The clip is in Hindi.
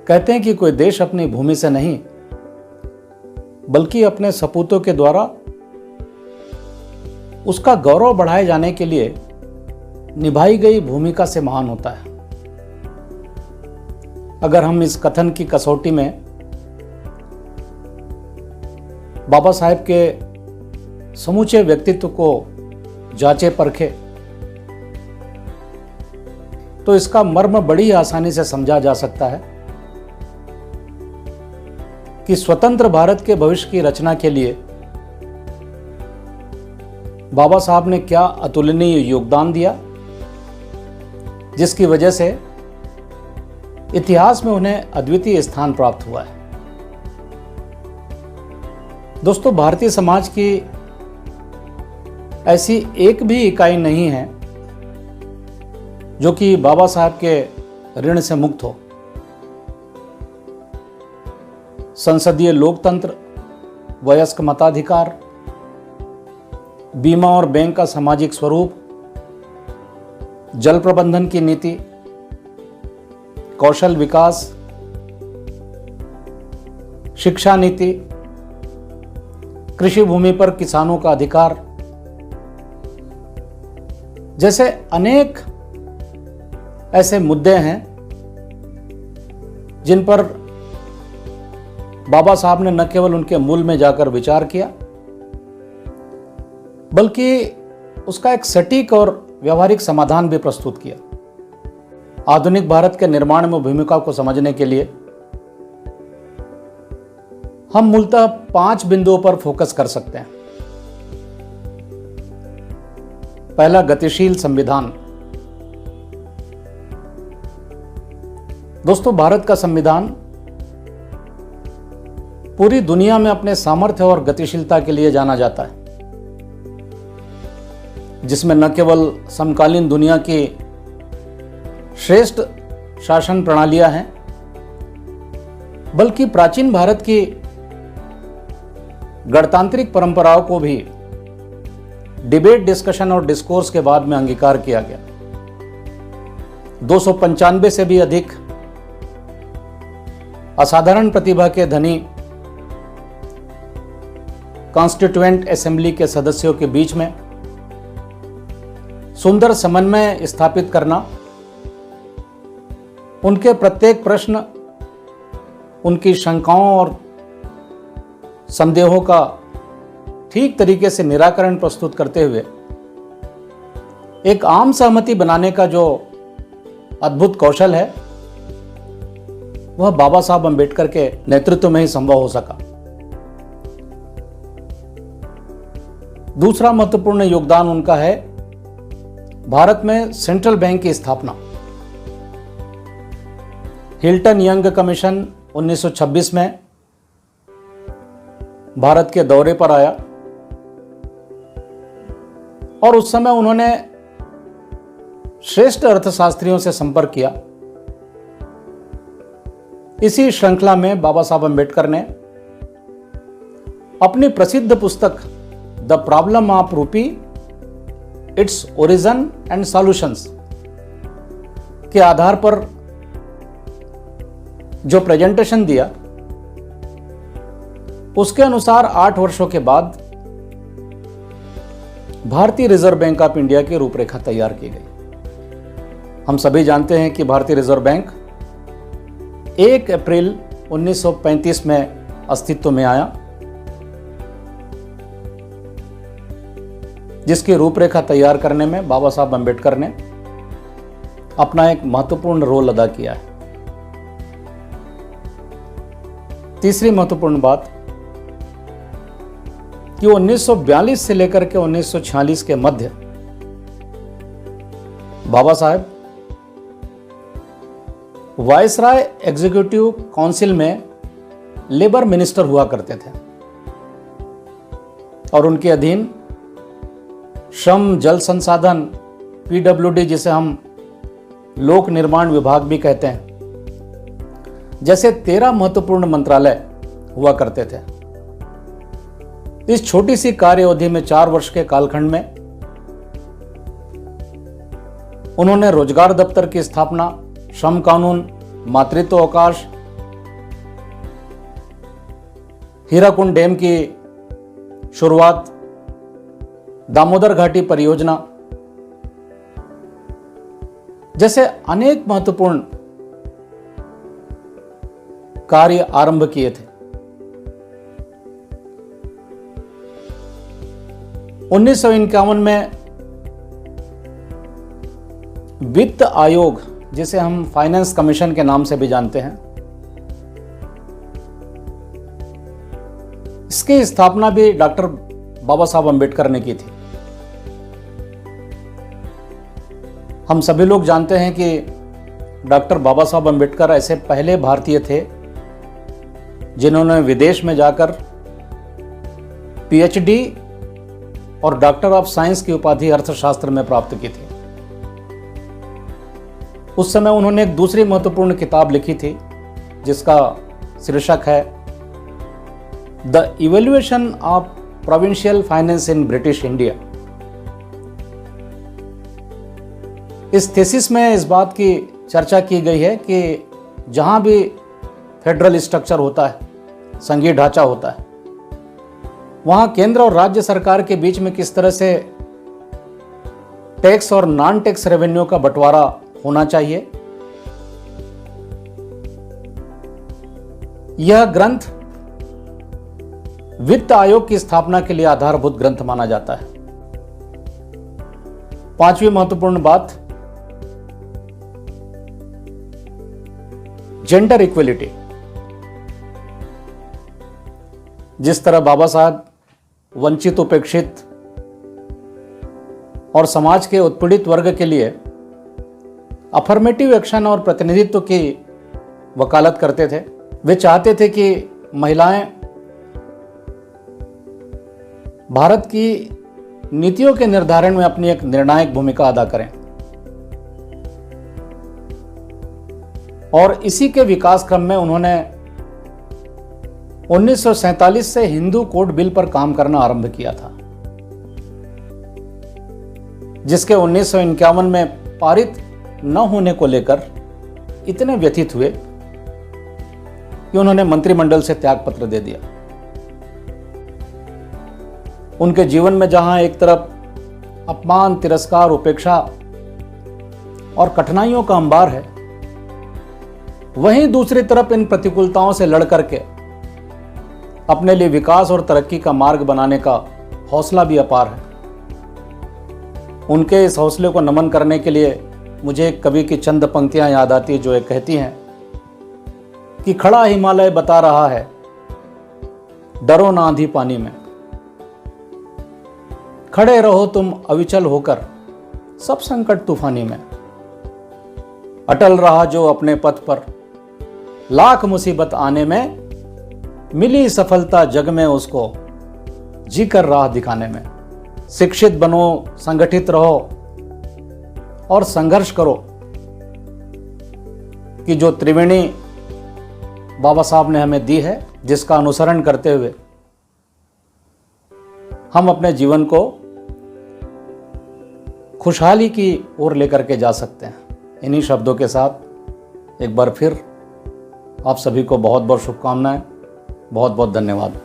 कहते हैं कि कोई देश अपनी भूमि से नहीं बल्कि अपने सपूतों के द्वारा उसका गौरव बढ़ाए जाने के लिए निभाई गई भूमिका से महान होता है। अगर हम इस कथन की कसौटी में बाबा साहेब के समूचे व्यक्तित्व को जांचे परखे तो इसका मर्म बड़ी आसानी से समझा जा सकता है कि स्वतंत्र भारत के भविष्य की रचना के लिए बाबा साहब ने क्या अतुलनीय योगदान दिया, जिसकी वजह से इतिहास में उन्हें अद्वितीय स्थान प्राप्त हुआ है। दोस्तों, भारतीय समाज की ऐसी एक भी इकाई नहीं है जो कि बाबा साहब के ऋण से मुक्त हो। संसदीय लोकतंत्र, वयस्क मताधिकार, बीमा और बैंक का सामाजिक स्वरूप, जल प्रबंधन की नीति, कौशल विकास, शिक्षा नीति, कृषि भूमि पर किसानों का अधिकार जैसे अनेक ऐसे मुद्दे हैं जिन पर बाबा साहब ने न केवल उनके मूल में जाकर विचार किया बल्कि उसका एक सटीक और व्यवहारिक समाधान भी प्रस्तुत किया। आधुनिक भारत के निर्माण में भूमिका को समझने के लिए हम मूलतः 5 बिंदुओं पर फोकस कर सकते हैं। पहला, गतिशील संविधान। दोस्तों, भारत का संविधान पूरी दुनिया में अपने सामर्थ्य और गतिशीलता के लिए जाना जाता है, जिसमें न केवल समकालीन दुनिया की श्रेष्ठ शासन प्रणालियां हैं बल्कि प्राचीन भारत की गणतांत्रिक परंपराओं को भी डिबेट, डिस्कशन और डिस्कोर्स के बाद में अंगीकार किया गया। 295 से भी अधिक असाधारण प्रतिभा के धनी कॉन्स्टिट्यूएंट असेंबली के सदस्यों के बीच में सुंदर समन्वय स्थापित करना, उनके प्रत्येक प्रश्न, उनकी शंकाओं और संदेहों का ठीक तरीके से निराकरण प्रस्तुत करते हुए एक आम सहमति बनाने का जो अद्भुत कौशल है वह बाबा साहब अंबेडकर के नेतृत्व में ही संभव हो सका। दूसरा महत्वपूर्ण योगदान उनका है भारत में सेंट्रल बैंक की स्थापना। हिल्टन यंग कमीशन 1926 में भारत के दौरे पर आया और उस समय उन्होंने श्रेष्ठ अर्थशास्त्रियों से संपर्क किया। इसी श्रृंखला में बाबा साहब अंबेडकर ने अपनी प्रसिद्ध पुस्तक द प्रॉब्लम ऑफ रूपी, इट्स ओरिजिन एंड सॉल्यूशंस के आधार पर जो प्रेजेंटेशन दिया उसके अनुसार 8 वर्षों के बाद भारतीय रिजर्व बैंक ऑफ इंडिया की रूपरेखा तैयार की गई। हम सभी जानते हैं कि भारतीय रिजर्व बैंक 1 अप्रैल 1935 में अस्तित्व में आया, जिसकी रूपरेखा तैयार करने में बाबा साहब अंबेडकर ने अपना एक महत्वपूर्ण रोल अदा किया है। तीसरी महत्वपूर्ण बात कि 1942 से लेकर के 1946 के मध्य बाबा साहब वायसराय एग्जीक्यूटिव काउंसिल में लेबर मिनिस्टर हुआ करते थे और उनके अधीन श्रम, जल संसाधन, पीडब्ल्यूडी जिसे हम लोक निर्माण विभाग भी कहते हैं, जैसे 13 महत्वपूर्ण मंत्रालय हुआ करते थे। इस छोटी सी कार्य अवधि में 4 वर्ष के कालखंड में उन्होंने रोजगार दफ्तर की स्थापना, श्रम कानून, मातृत्व अवकाश, हीराकुंड डैम की शुरुआत, दामोदर घाटी परियोजना जैसे अनेक महत्वपूर्ण कार्य आरंभ किए थे। 1951 में वित्त आयोग, जिसे हम फाइनेंस कमीशन के नाम से भी जानते हैं, इसकी स्थापना भी डॉक्टर बाबा साहब अम्बेडकर ने की थी। हम सभी लोग जानते हैं कि डॉक्टर बाबा साहब अम्बेडकर ऐसे पहले भारतीय थे जिन्होंने विदेश में जाकर पीएचडी और डॉक्टर ऑफ साइंस की उपाधि अर्थशास्त्र में प्राप्त की थी। उस समय उन्होंने एक दूसरी महत्वपूर्ण किताब लिखी थी जिसका शीर्षक है the evaluation of provincial finance in British India. इस थीसिस में इस बात की चर्चा की गई है कि जहां भी फेडरल स्ट्रक्चर होता है, संघीय ढांचा होता है, वहां केंद्र और राज्य सरकार के बीच में किस तरह से टैक्स और नॉन टैक्स रेवेन्यू का बंटवारा होना चाहिए। यह ग्रंथ वित्त आयोग की स्थापना के लिए आधारभूत ग्रंथ माना जाता है। पांचवी महत्वपूर्ण बात, जेंडर इक्वलिटी। जिस तरह बाबा साहब वंचित, उपेक्षित और समाज के उत्पीड़ित वर्ग के लिए अफर्मेटिव एक्शन और प्रतिनिधित्व की वकालत करते थे, वे चाहते थे कि महिलाएं भारत की नीतियों के निर्धारण में अपनी एक निर्णायक भूमिका अदा करें। और इसी के विकास क्रम में उन्होंने 1947 से हिंदू कोड बिल पर काम करना आरंभ किया था, जिसके 1951 में पारित न होने को लेकर इतने व्यथित हुए कि उन्होंने मंत्रिमंडल से त्यागपत्र दे दिया। उनके जीवन में जहां एक तरफ अपमान, तिरस्कार, उपेक्षा और कठिनाइयों का अंबार है, वहीं दूसरी तरफ इन प्रतिकूलताओं से लड़ करके अपने लिए विकास और तरक्की का मार्ग बनाने का हौसला भी अपार है। उनके इस हौसले को नमन करने के लिए मुझे एक कवि की चंद पंक्तियां याद आती है जो एक कहती हैं कि खड़ा हिमालय बता रहा है, डरो ना आंधी पानी में, खड़े रहो तुम अविचल होकर सब संकट तूफानी में, अटल रहा जो अपने पथ पर लाख मुसीबत आने में, मिली सफलता जग में उसको जीकर राह दिखाने में। शिक्षित बनो, संगठित रहो और संघर्ष करो कि जो त्रिवेणी बाबा साहब ने हमें दी है, जिसका अनुसरण करते हुए हम अपने जीवन को खुशहाली की ओर लेकर के जा सकते हैं। इन्हीं शब्दों के साथ एक बार फिर आप सभी को बहुत बहुत शुभकामनाएं, बहुत बहुत धन्यवाद।